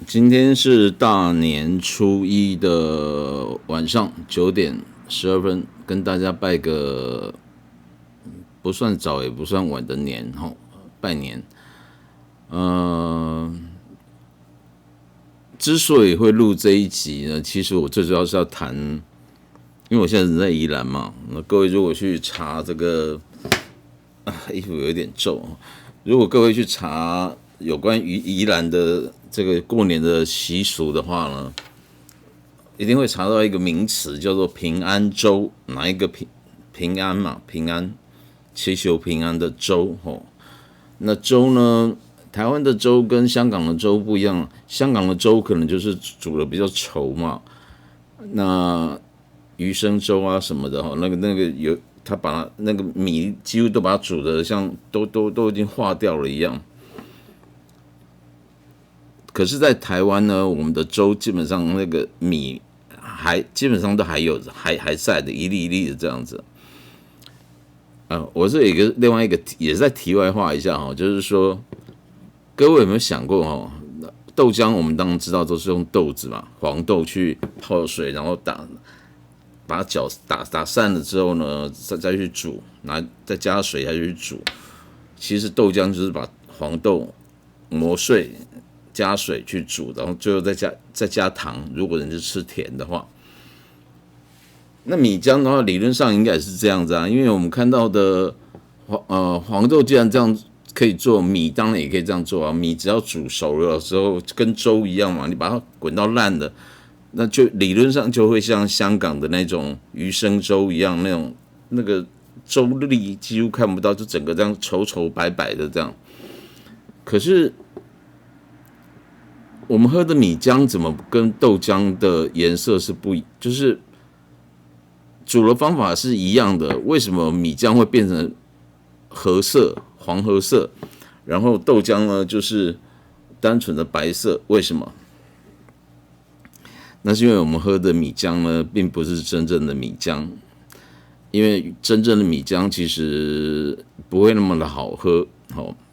今天是大年初一的晚上9点12分，跟大家拜个不算早也不算晚的年拜年。之所以会录这一集呢，其实我最主要是要谈，因为我现在人在宜兰嘛，那各位如果去查这个，衣服有点皱，如果各位去查有关于宜兰的这个过年的习俗的话呢，一定会查到一个名词叫做平安粥。哪一个平安嘛？平安，祈求平安的粥。那粥呢？台湾的粥跟香港的粥不一样，香港的粥可能就是煮的比较稠嘛，那鱼生粥啊什么的那个有他把那个米几乎都把它煮的像都已经化掉了一样。可是，在台湾呢，我们的粥基本上那个米基本上都还在的，一粒一粒的这样子。我这有另外一个也是在题外话一下就是说，各位有没有想过豆浆我们当然知道都是用豆子嘛，黄豆去泡水，然后把它打散了之后呢，再去煮，然后再加水下去煮。其实豆浆就是把黄豆磨碎，加水去煮，然后最后再加糖。如果人是吃甜的话，那米浆的话，理论上应该也是这样子啊。因为我们看到的黄豆既然这样可以做，米当然也可以这样做啊。米只要煮熟了之后，跟粥一样嘛，你把它滚到烂的，那就理论上就会像香港的那种鱼生粥一样，那个粥粒几乎看不到，就整个这样稠白白的这样。可是我们喝的米浆怎么跟豆浆的颜色是就是煮的方法是一样的，为什么米浆会变成黄褐色，然后豆浆呢就是单纯的白色？为什么？那是因为我们喝的米浆呢，并不是真正的米浆，因为真正的米浆其实不会那么的好喝。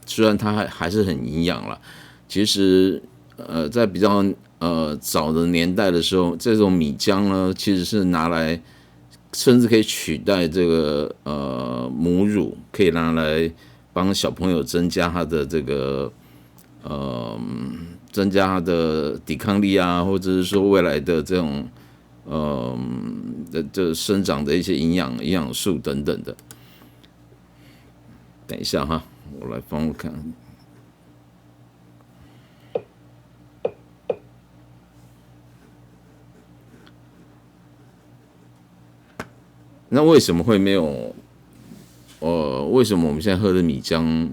虽然它还是很营养啦，其实在比较早的年代的时候，这种米浆呢，其实是拿来甚至可以取代这个母乳，可以拿来帮小朋友增加他的这个增加他的抵抗力啊，或者是说未来的这种的生长的一些营养素等等的。等一下哈，我来帮我看。那为什么会没有？为什么我们现在喝的米浆，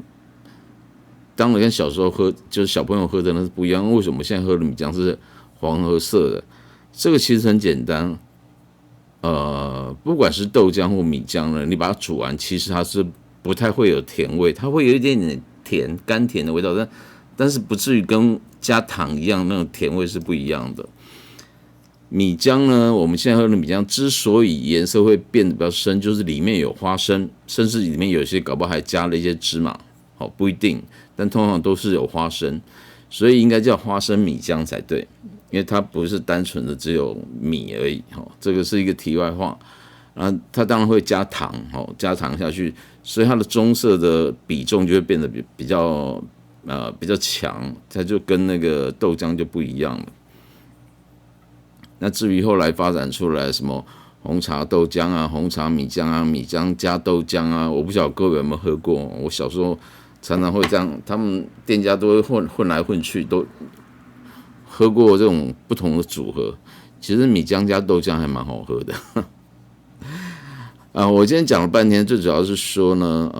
当然跟小时候喝，就是小朋友喝的那是不一样。为什么现在喝的米浆是黄褐色的？这个其实很简单。不管是豆浆或米浆呢，你把它煮完，其实它是不太会有甜味，它会有一点点甘甜的味道，但是不至于跟加糖一样，那种甜味是不一样的。米浆呢，我们现在喝的米浆之所以颜色会变得比较深，就是里面有花生，甚至里面有些搞不好还加了一些芝麻，不一定，但通常都是有花生，所以应该叫花生米浆才对，因为它不是单纯的只有米而已。这个是一个题外话。它当然会加糖，加糖下去，所以它的棕色的比重就会变得比较强，它就跟那个豆浆就不一样了。那至于后来发展出来什么红茶豆浆啊、红茶米浆啊、米浆加豆浆啊，我不晓得各位有没有喝过。我小时候常常会这样，他们店家都会混来混去，都喝过这种不同的组合。其实米浆加豆浆还蛮好喝的。我今天讲了半天，最主要是说呢，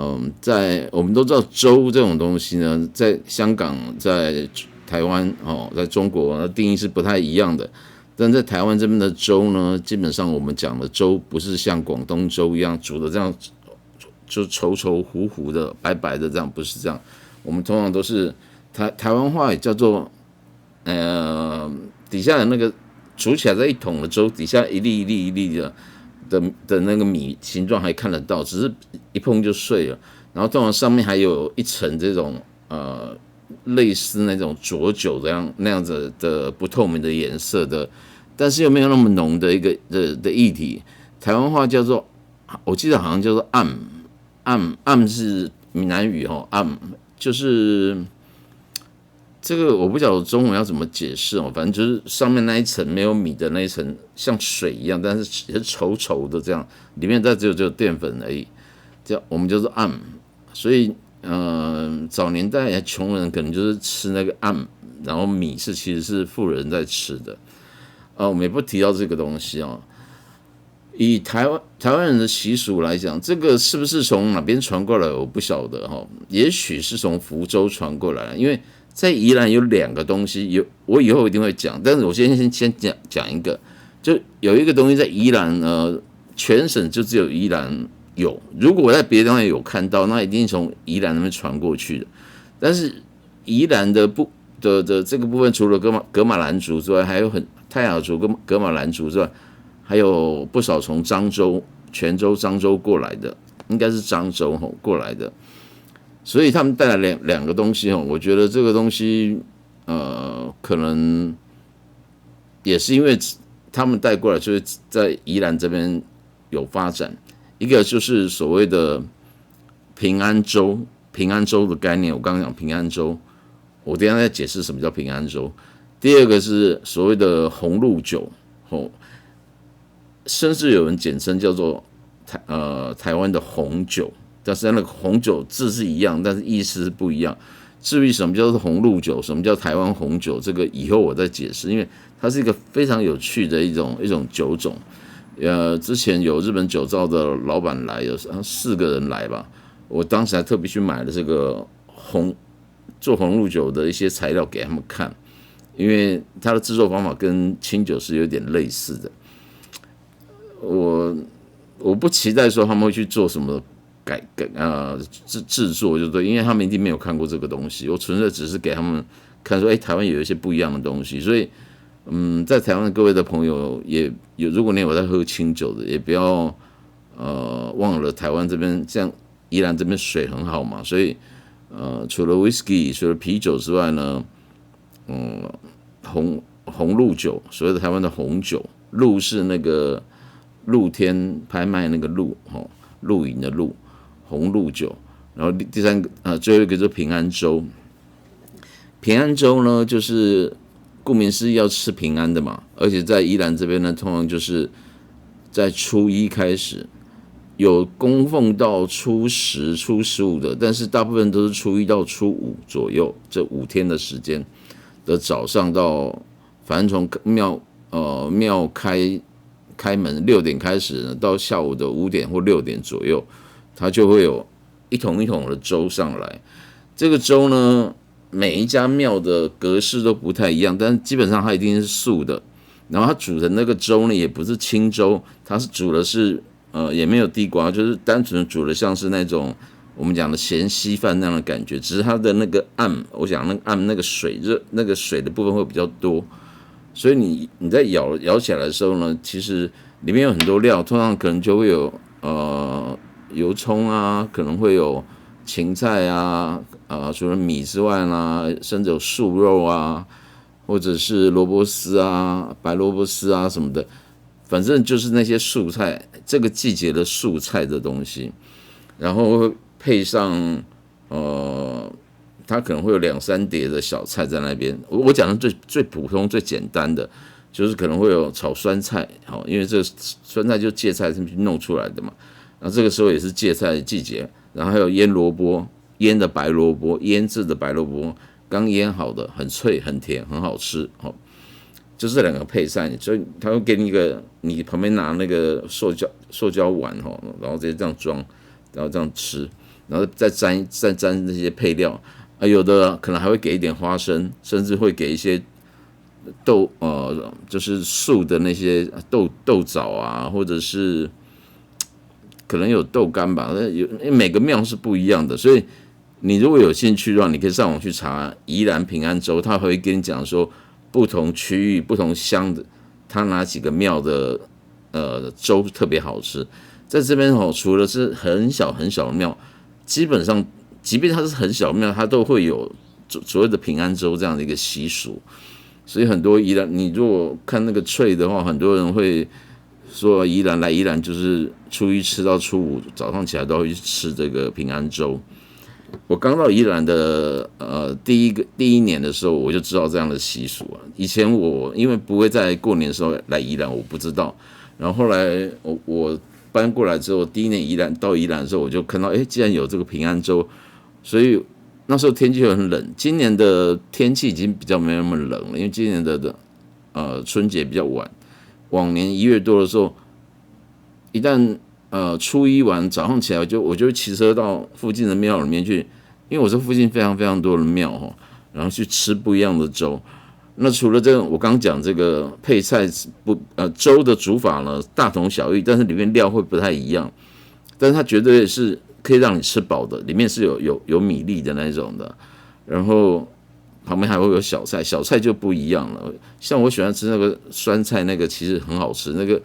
我们都知道粥这种东西呢，在香港、在台湾在中国那定义是不太一样的。但在台湾这边的粥呢，基本上我们讲的粥不是像广东粥一样煮的这样就稠糊的、白白的这样，不是这样。我们通常都是台湾话也叫做底下的那个煮起来在一桶的粥，底下一粒一粒的那个米形状还看得到，只是一碰就碎了。然后通常上面还有一层这种类似那种浊酒那样子的不透明的颜色的，但是又没有那么浓的一个的液体。台湾话叫做，我记得好像叫做暗是闽南语暗就是这个我不晓得中文要怎么解释反正就是上面那一层没有米的那一层像水一样，但是也是稠稠的这样，里面只有淀粉而已，这我们叫做暗，所以早年代穷人可能就是吃那个暗，然后米其实是富人在吃的我们也不提到这个东西以台湾人的习俗来讲，这个是不是从哪边传过来，我不晓得也许是从福州传过来，因为在宜兰有2个东西，我以后一定会讲，但是我先讲一个，就有一个东西在宜兰全省就只有宜兰有，如果我在别的地方有看到，那一定从宜兰那边传过去的。但是宜兰的这个部分，除了噶玛兰族之外，还有泰雅族跟噶玛兰族之外，还有不少从泉州、漳州过来的，应该是漳州过来的，所以他们带来两个东西我觉得这个东西可能也是因为他们带过来，所以在宜兰这边有发展。一个就是所谓的平安粥的概念，我刚刚讲平安粥，我等一下再解释什么叫平安粥。第二个是所谓的红露酒甚至有人简称叫做台湾的红酒，但是那个红酒字是一样，但是意思是不一样。至于什么叫做红露酒，什么叫台湾红酒，这个以后我再解释，因为它是一个非常有趣的一种酒种。之前有日本酒造的老板来，有4个人来吧，我当时还特别去买了这个做红露酒的一些材料给他们看，因为它的制作方法跟清酒是有点类似的。我不期待说他们会去做什么制作，就对，因为他们一定没有看过这个东西。我纯粹只是给他们看说，台湾有一些不一样的东西。所以，在台湾各位的朋友也有，如果你有在喝清酒的，也不要忘了台湾这边像宜兰这边水很好嘛，所以除了 whisky 除了啤酒之外呢，红露酒，所谓的台湾的红酒，露是那个露天拍卖那个露露营的露，红露酒。然后第3个最后一个就是平安粥。平安粥呢，就是顾名思义要吃平安的嘛，而且在宜兰这边呢，通常就是在初1开始，有供奉到初10、初15的，但是大部分都是初1到初5左右，这5天的时间的早上到，反正从庙开门6点开始呢，到下午的5点或6点左右，它就会有一桶一桶的粥上来。这个粥呢，每一家庙的格式都不太一样，但是基本上它一定是素的。然后它煮的那个粥呢，也不是清粥，它是煮的是也没有地瓜，就是单纯煮的像是那种我们讲的咸稀饭那样的感觉，只是它的那个暗，我讲那个暗那个水的部分会比较多。所以你在咬起来的时候呢，其实里面有很多料，通常可能就会有油葱啊，可能会有芹菜啊，除了米之外啦，甚至有素肉啊，或者是萝卜丝啊、白萝卜丝啊什么的，反正就是那些素菜，这个季节的素菜的东西，然后会配上它可能会有2、3碟的小菜在那边。我讲的最普通、最简单的，就是可能会有炒酸菜，因为这个酸菜就芥菜是弄出来的嘛。然后这个时候也是芥菜的季节，然后还有腌萝卜、腌的白萝卜、腌制的白萝卜，刚腌好的，很脆、很甜、很好吃。就是这2个配菜，所以他会给你一个，你旁边拿那个塑胶碗然后直接这样装，然后这样吃，然后再沾这些配料。有的可能还会给一点花生，甚至会给一些就是素的那些豆枣啊，或者是可能有豆干吧。每个庙是不一样的，所以你如果有兴趣的话，你可以上网去查宜兰平安粥，他会跟你讲说不同区域、不同乡的，他哪几个庙的粥特别好吃。在这边除了是很小很小的庙，基本上即便它是很小庙，它都会有所谓的平安粥这样的一个习俗。所以很多宜兰，你如果看那个脆的话，很多人会说宜兰就是初一吃到初五，早上起来都会去吃这个平安粥。我刚到宜兰的第一年的时候，我就知道这样的习俗啊。以前我因为不会在过年的时候来宜兰，我不知道。然后后来我搬过来之后，第一年到宜兰的时候，我就看到，既然有这个平安粥，所以那时候天气又很冷。今年的天气已经比较没那么冷了，因为今年的春节比较晚。往年1月多的时候，一旦初一晚早上起来，我就骑车到附近的庙里面去，因为我这附近非常非常多的庙哈，然后去吃不一样的粥。那除了这个，我刚讲这个配菜粥的煮法呢大同小异，但是里面料会不太一样，但是它绝对是可以让你吃饱的，里面是有米粒的那种的，然后旁边还会有小菜，小菜就不一样了。像我喜欢吃那个酸菜，那个其实很好吃，那个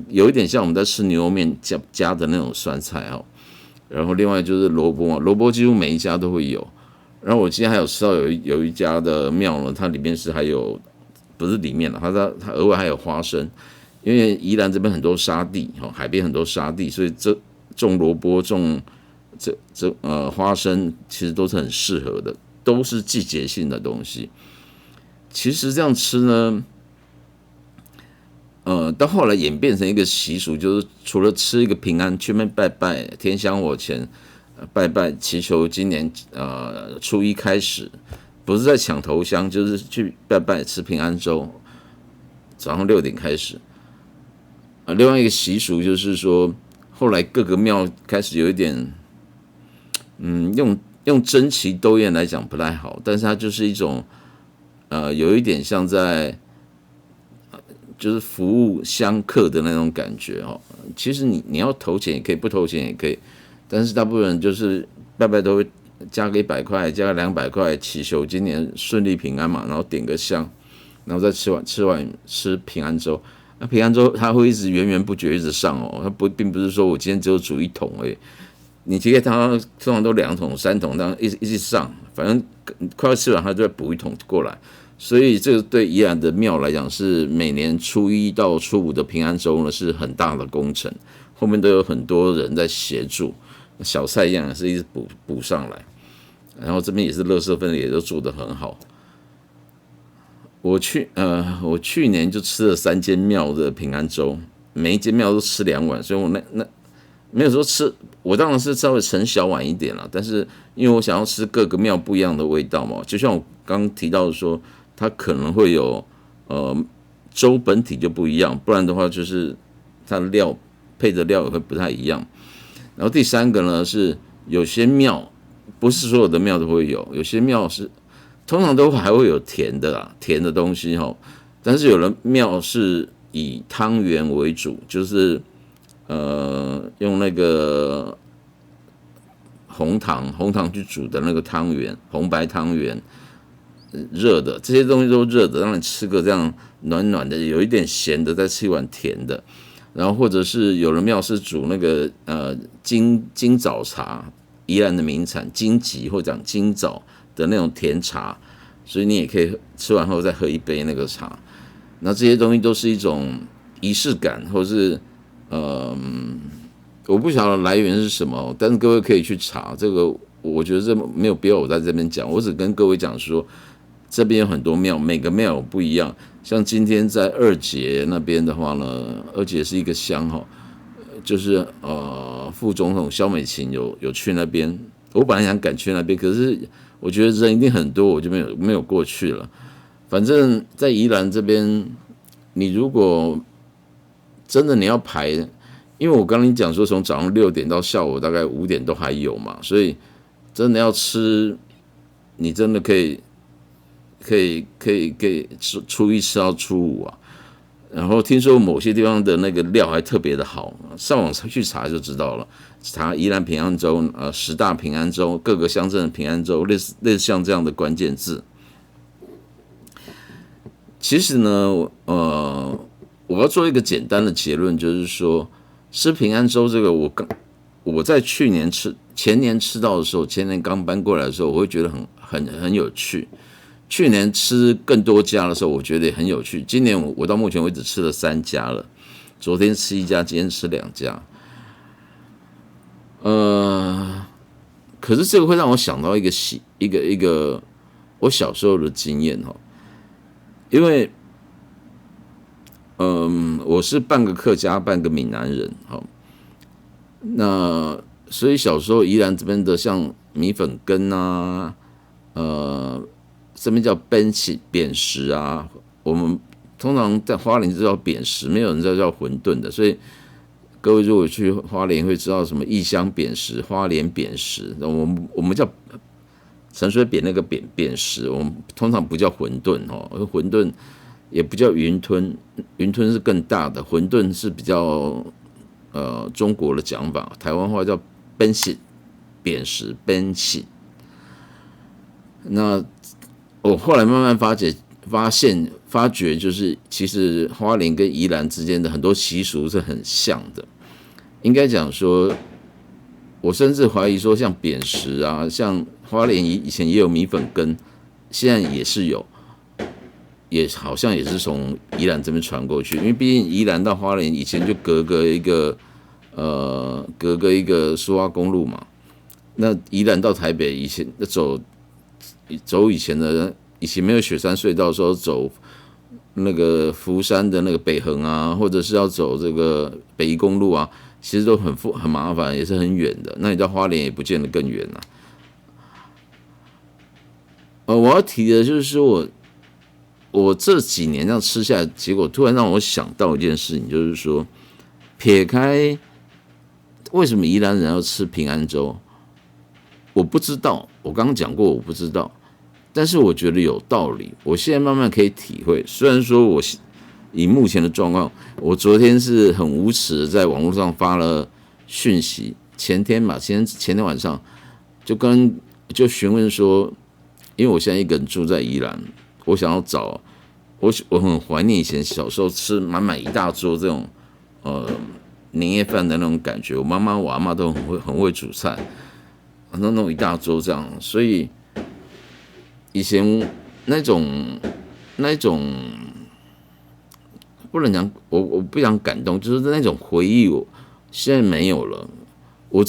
有一点像我们在吃牛肉面加的那种酸菜哦。然后另外就是萝卜嘛，萝卜几乎每一家都会有。然后我今天还有吃到有一家的庙呢，它里面是还有不是里面了，它额外还有花生，因为宜兰这边很多沙地，海边很多沙地，所以这种萝卜种花生其实都是很适合的，都是季节性的东西。其实这样吃呢，到后来演变成一个习俗，就是除了吃一个平安，去那边拜拜天香火钱。拜拜，祈求今年初一开始，不是在抢头香，就是去拜拜吃平安粥。早上6点开始。另外一个习俗就是说，后来各个庙开始有一点，用争奇斗艳来讲不太好，但是它就是一种，有一点像在，就是服务香客的那种感觉哦。其实你要投钱也可以，不投钱也可以。但是大部分人就是拜拜都会加个100块，加个200块，祈求今年顺利平安嘛，然后点个香，然后再吃平安粥。那平安粥它会一直源源不绝一直上哦，它并不是说我今天只有煮1桶而已，你其实它通常都2桶3桶这样一直上，反正快要吃完它就再补1桶过来。所以这个对宜兰的庙来讲，是每年初一到初五的平安粥呢是很大的工程，后面都有很多人在协助。小菜一样也是一直补上来，然后这边也是垃圾分也都做得很好。我去年就吃了3间庙的平安粥，每一间庙都吃2碗，所以我那没有说吃，我当然是稍微盛小碗一点啦，但是因为我想要吃各个庙不一样的味道嘛，就像我刚提到的说，它可能会有粥本体就不一样，不然的话就是它的料配的料也会不太一样。然后第3个呢是有些庙不是所有的庙都会有些庙是通常都还会有甜的东西哈，但是有的庙是以汤圆为主，就是用那个红糖去煮的那个汤圆，红白汤圆热的，这些东西都热的，让你吃个这样暖暖的，有一点咸的，再吃一碗甜的。然后或者是有的庙是煮那个金枣茶，宜兰的名产金桔或者讲金枣的那种甜茶，所以你也可以吃完后再喝一杯那个茶。那这些东西都是一种仪式感，或是我不晓得来源是什么，但是各位可以去查这个。我觉得这没有必要我在这边讲，我只跟各位讲说，这边有很多庙，每个庙有不一样。像今天在二节那边的话呢，二节是一个乡哈，就是副总统萧美琴有去那边，我本来想赶去那边，可是我觉得人一定很多，我就没有过去了。反正，在宜兰这边，你如果真的你要排，因为我刚刚讲说从早上6点到下午大概5点都还有嘛，所以真的要吃，你真的可以初一吃到初五啊。然后听说某些地方的那个料还特别的好，上网去查就知道了。查宜兰平安粥，10大平安粥，各个乡镇的平安粥，类似像这样的关键字。其实呢，我要做一个简单的结论，就是说吃平安粥这个，我在去年前年吃到的时候，前年刚搬过来的时候，我会觉得很有趣。去年吃更多家的时候，我觉得也很有趣。今年我到目前为止吃了3家了，昨天吃1家，今天吃2家。可是这个会让我想到一个我小时候的经验哈，因为我是半个客家半个闽南人哈，那所以小时候宜兰这边的像米粉羹啊，这边叫扁食啊，我们通常在花莲就叫扁食，没有人叫馄饨的，所以各位如果去花莲会知道什么异乡扁食、花莲扁食，我们叫陈水扁那个扁食，我们通常不叫馄饨哦，馄饨也不叫云吞，云吞是更大的，馄饨是比较中国的讲法，台湾话叫扁食，扁食扁食。那我后来慢慢发觉，就是其实花莲跟宜兰之间的很多习俗是很像的。应该讲说，我甚至怀疑说，像扁食啊，像花莲以前也有米粉羹，现在也是有，也好像也是从宜兰这边传过去。因为毕竟宜兰到花莲以前就隔个一个苏花公路嘛。那宜兰到台北以前走以前没有雪山隧道的时候，走那个福山的那个北横啊，或者是要走这个北宜公路啊，其实都很麻烦，也是很远的。那你到花莲也不见得更远啊。我要提的就是说我这几年这样吃下来，结果突然让我想到一件事情，就是说，撇开为什么宜兰人要吃平安粥，我不知道，我刚刚讲过我不知道。但是我觉得有道理，我现在慢慢可以体会。虽然说我以目前的状况，我昨天是很无耻的在网络上发了讯息，前天晚上就询问说，因为我现在一个人住在宜兰，我想要找我很怀念以前小时候吃满一大桌这种年夜饭的那种感觉。我妈妈我阿嬷都很会煮菜，弄一大桌这样，所以。以前那种不能讲，我不想感动，就是那种回忆，我现在没有了。我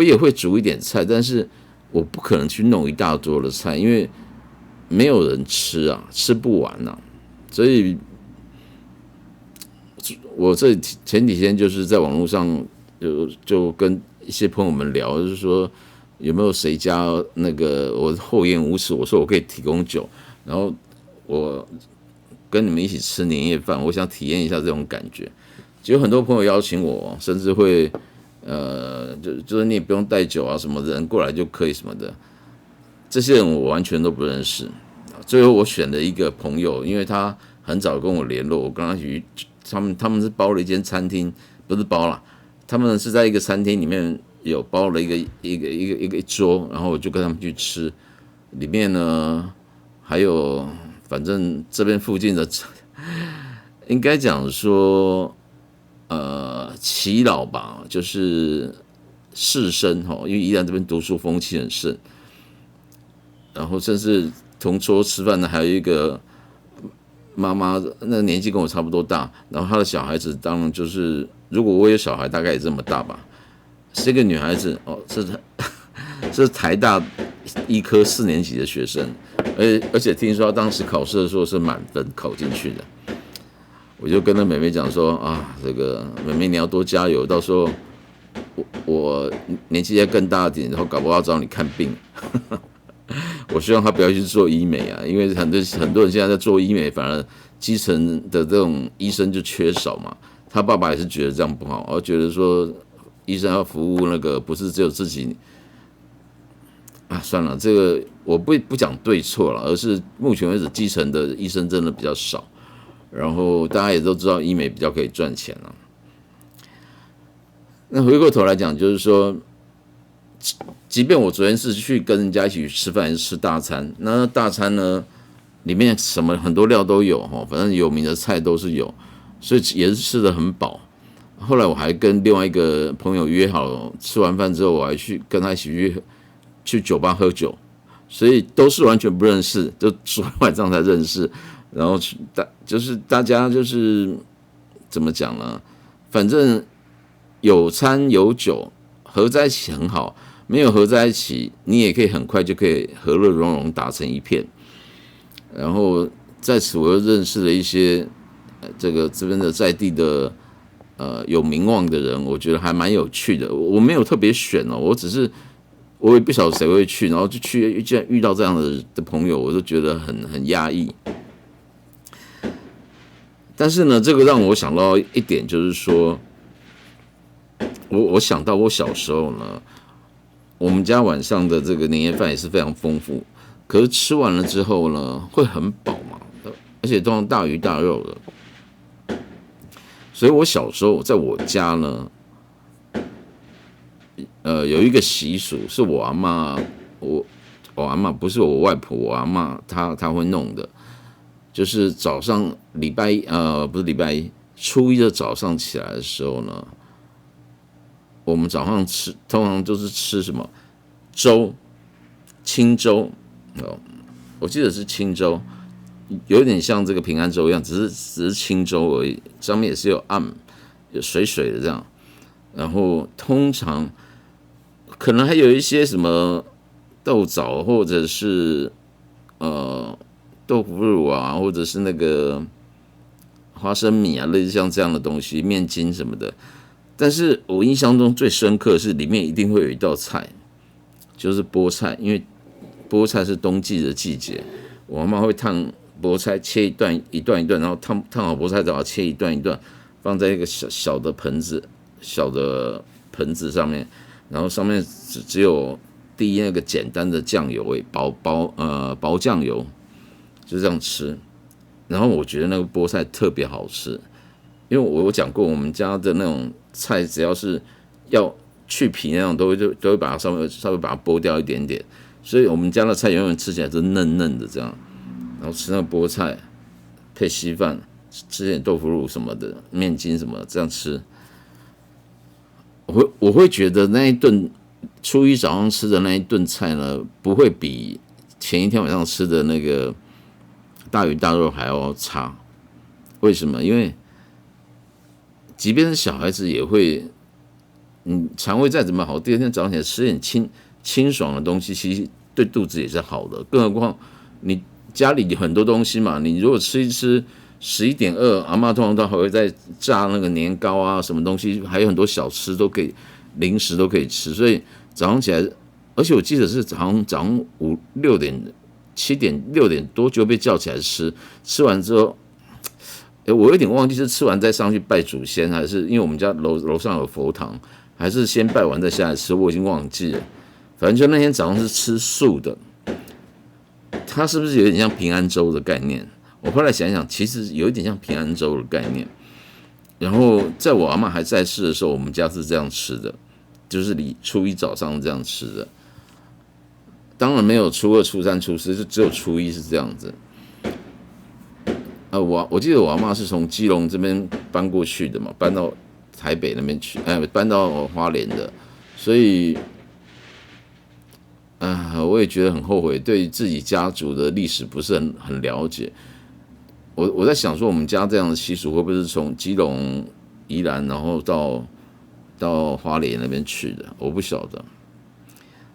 也会煮一点菜，但是我不可能去弄一大桌的菜，因为没有人吃啊，吃不完啊。所以，我前几天就是在网络上就跟一些朋友们聊，就是说。有没有谁家那个我厚颜无耻？我说我可以提供酒，然后我跟你们一起吃年夜饭，我想体验一下这种感觉。结果很多朋友邀请我，甚至会就是你也不用带酒啊，什么人过来就可以什么的。这些人我完全都不认识。最后我选了一个朋友，因为他很早跟我联络，我跟他一起，他们是包了一间餐厅，不是包啦，他们是在一个餐厅里面。有包了一桌，然后我就跟他们去吃。里面呢还有，反正这边附近的，应该讲说，耆老吧，就是士绅哈，因为宜兰这边读书风气很盛。然后甚至同桌吃饭的还有一个妈妈，那年纪跟我差不多大，然后她的小孩子当然就是，如果我有小孩，大概也这么大吧。是一个女孩子哦，是台大医科4年级的学生，而且听说她当时考试的时候是满分考进去的。我就跟那妹妹讲说啊，这个妹妹你要多加油，到时候我年纪再更大一点，然后搞不好找你看病。我希望她不要去做医美啊，因为很多人现在在做医美，反而基层的这种医生就缺少嘛。她爸爸也是觉得这样不好，而觉得说。医生要服务那个不是只有自己啊，算了，这个我不讲对错了，而是目前为止基层的医生真的比较少，然后大家也都知道医美比较可以赚钱了。那回过头来讲，就是说，即便我昨天是去跟人家一起吃饭，还是吃大餐，那大餐呢里面很多料都有哈，反正有名的菜都是有，所以也是吃得很饱。后来我还跟另外一个朋友约好，吃完饭之后我还去跟他一起去酒吧喝酒，所以都是完全不认识，就昨天晚上才认识，然后就是大家就是怎么讲呢？反正有餐有酒，合在一起很好；没有合在一起，你也可以很快就可以和乐融融打成一片。然后在此我又认识了一些这边的在地的有名望的人，我觉得还蛮有趣的。我没有特别选哦，我也不晓得谁会去，然后就去遇到这样的朋友，我就觉得很压抑。但是呢，这个让我想到一点，就是说，我想到我小时候呢，我们家晚上的这个年夜饭也是非常丰富，可是吃完了之后呢，会很饱嘛，而且都是大鱼大肉的。所以我小时候在我家呢，有一个习俗是我阿嬷，我阿嬷不是我外婆，我阿嬷她会弄的。就是早上不是礼拜一，初一的早上起来的时候呢，我们早上通常都是吃什么粥，清粥我记得是清粥，有点像这个平安粥一样，只是清粥而已，上面也是有有水水的这样，然后通常可能还有一些什么豆枣或者是豆腐乳啊，或者是那个花生米啊，类似像这样的东西，面筋什么的。但是我印象中最深刻的是里面一定会有一道菜，就是菠菜，因为菠菜是冬季的季节，我妈妈会烫菠菜，切一段，然后烫好菠菜之后切一段，放在一个小的盆子上面，然后上面只有滴那个简单的酱油味，薄酱油。就这样吃，然后我觉得那个菠菜特别好吃，因为我讲过，我们家的那种菜只要是要去皮那种，都会把它稍微把它剥掉一点点，所以我们家的菜永远吃起来是嫩嫩的这样，然后吃那个菠菜配稀饭，吃点豆腐乳什么的，面筋什么的，这样吃，我会觉得那一顿初一早上吃的那一顿菜呢，不会比前一天晚上吃的那个大鱼大肉还要差。为什么？因为即便是小孩子也会，肠胃再怎么好，第二天早上起来吃点清爽的东西，其实对肚子也是好的。更何况你家里很多东西嘛，你如果吃一吃11:2，阿嬷通常都还会在炸那个年糕啊，什么东西，还有很多小吃都可以，零食都可以吃。所以早上起来，而且我记得是早上6点、6点多就被叫起来吃，吃完之后。我有点忘记是吃完再上去拜祖先，还是因为我们家楼上有佛堂，还是先拜完再下来吃，我已经忘记了。反正就那天早上是吃素的，它是不是有点像平安粥的概念？我后来想想，其实有一点像平安粥的概念。然后在我阿嬷还在世的时候，我们家是这样吃的，就是初一早上这样吃的。当然没有初二、初三、初四，就只有初一是这样子。我记得我阿嬷是从基隆这边搬过去的嘛，搬到台北那边去，搬到花莲的，所以，我也觉得很后悔，对自己家族的历史不是很了解。我在想说，我们家这样的习俗会不会是从基隆、宜兰，然后到花莲那边去的？我不晓得，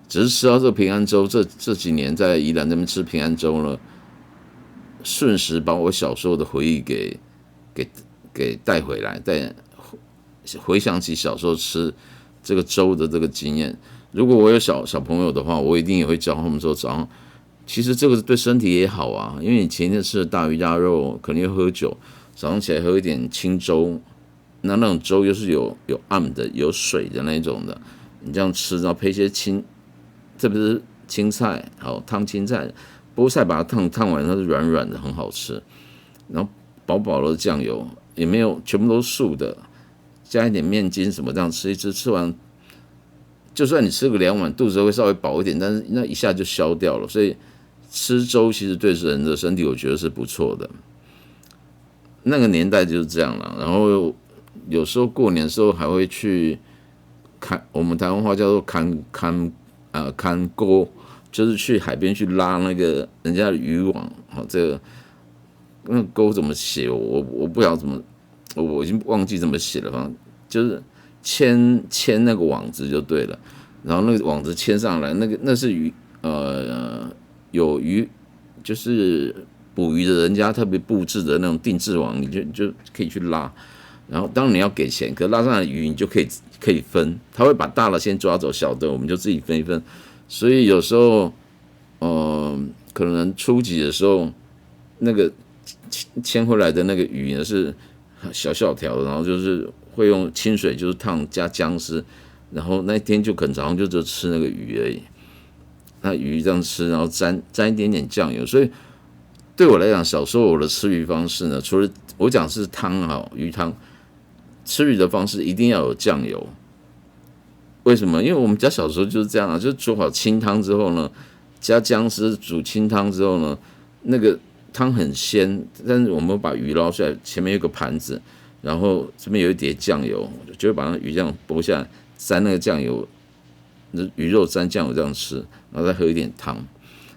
只是吃到这个平安粥，这几年在宜兰那边吃平安粥呢。瞬时把我小时候的回忆给带回来，回想起小时候吃这个粥的这个经验。如果我有小朋友的话，我一定也会教他们说，早上其实这个对身体也好啊，因为你前一天吃的大鱼大肉，可能又喝酒，早上起来喝一点清粥，那种粥又是有暗的、有水的那种的，你这样吃，然后配一些特别是青菜，好烫青菜。菠菜把它烫完，它是软软的，很好吃。然后薄薄的酱油，也没有全部都是素的，加一点面筋什么，这样吃一吃，吃完，就算你吃个2碗，肚子会稍微饱一点，但是那一下就消掉了。所以吃粥其实对人的身体，我觉得是不错的。那个年代就是这样了。然后有时候过年的时候还会去看，我们台湾话叫做看钩，就是去海边去拉那个人家的渔网。好，这个那个钩怎么写？我不知道怎么，我已经忘记怎么写了，反正就是牵那个网子就对了。然后那个网子牵上来，那是有鱼，就是捕鱼的人家特别布置的那种定制网，你就可以去拉。然后当然你要给钱，可拉上来的鱼你就可以分，他会把大的先抓走，小的我们就自己分一分。所以有时候，可能初级的时候，那个牵回来的那个鱼呢是小小条的，然后就是会用清水就是烫加姜丝，然后那一天就可能早上就只吃那个鱼而已。那鱼这样吃，然后沾一点点酱油，所以对我来讲，小时候我的吃鱼方式呢，除了我讲是汤啊，鱼汤，吃鱼的方式一定要有酱油。为什么？因为我们家小时候就是这样啊，就是煮好清汤之后呢，加姜丝煮清汤之后呢，那个汤很鲜，但是我们把鱼捞出来，前面有个盘子，然后这边有一碟酱油，就会把那鱼这样剥下来，沾那个酱油，鱼肉沾酱油这样吃，然后再喝一点汤。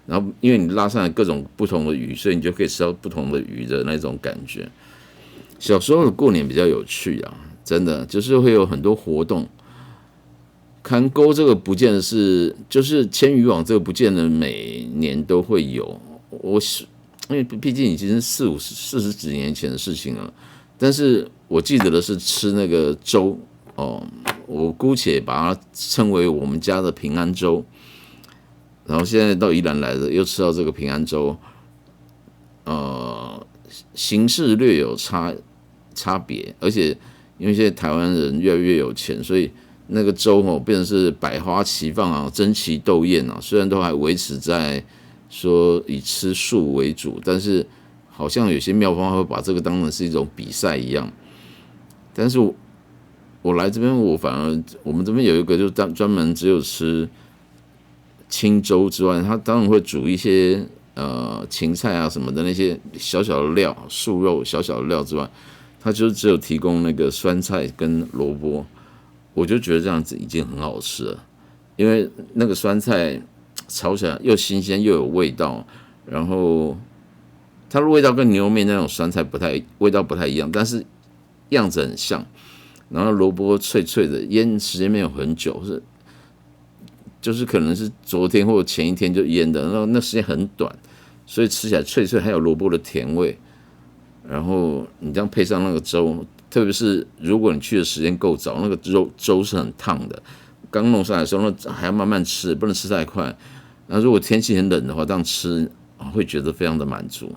然后因为你拉上来各种不同的鱼，所以你就可以吃到不同的鱼的那种感觉。小时候的过年比较有趣啊，真的就是会有很多活动。看钩这个不见得是，就是牵渔网这个不见得每年都会有。因为毕竟已经是40几年前的事情了，但是我记得的是吃那个粥哦，我姑且把它称为我们家的平安粥。然后现在到宜兰来了，又吃到这个平安粥，形式略有差别，而且因为现在台湾人越来越有钱，所以那个粥变成是百花齐放啊，争奇斗艳啊。虽然都还维持在说以吃素为主，但是好像有些庙方会把这个当成是一种比赛一样。但是我来这边，我们这边有一个就专门只有吃清粥之外，他当然会煮一些芹菜啊什么的那些小小的料，素肉小小的料之外，他就只有提供那个酸菜跟萝卜。我就觉得这样子已经很好吃了，因为那个酸菜炒起来又新鲜又有味道，然后它的味道跟牛肉面那种酸菜味道不太一样，但是样子很像。然后萝卜脆脆的，腌时间没有很久，就是可能是昨天或前一天就腌的，然后那时间很短，所以吃起来脆脆，还有萝卜的甜味。然后你这样配上那个粥，特别是如果你去的时间够早，那个粥是很烫的，刚弄上来的时候，那还要慢慢吃，不能吃太快。那如果天气很冷的话，这样吃会觉得非常的满足，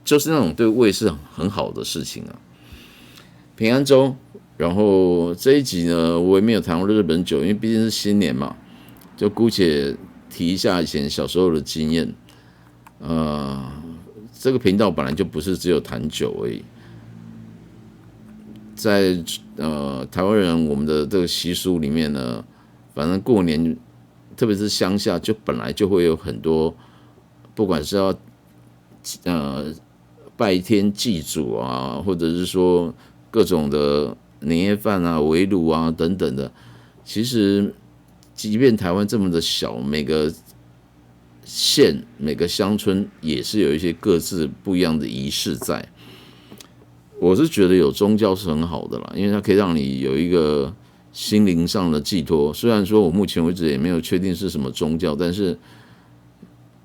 就是那种对胃是很好的事情啊。平安粥，然后这一集呢，我也没有谈过日本酒，因为毕竟是新年嘛，就姑且提一下以前小时候的经验。这个频道本来就不是只有谈酒而已，在台湾人我们的这个习俗里面呢，反正过年，特别是乡下，就本来就会有很多，不管是要拜天祭祖啊，或者是说各种的年夜饭啊、围炉啊等等的。其实，即便台湾这么的小，每个县、每个乡村也是有一些各自不一样的仪式在。我是觉得有宗教是很好的啦，因为它可以让你有一个心灵上的寄托。虽然说我目前为止也没有确定是什么宗教，但是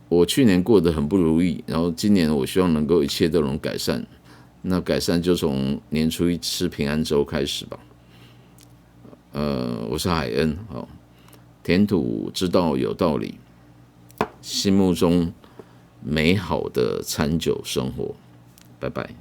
我去年过得很不如意，然后今年我希望能够一切都能改善。那改善就从年初一吃平安粥开始吧。我是海恩，好，填土之道有道理，心目中美好的餐酒生活，拜拜。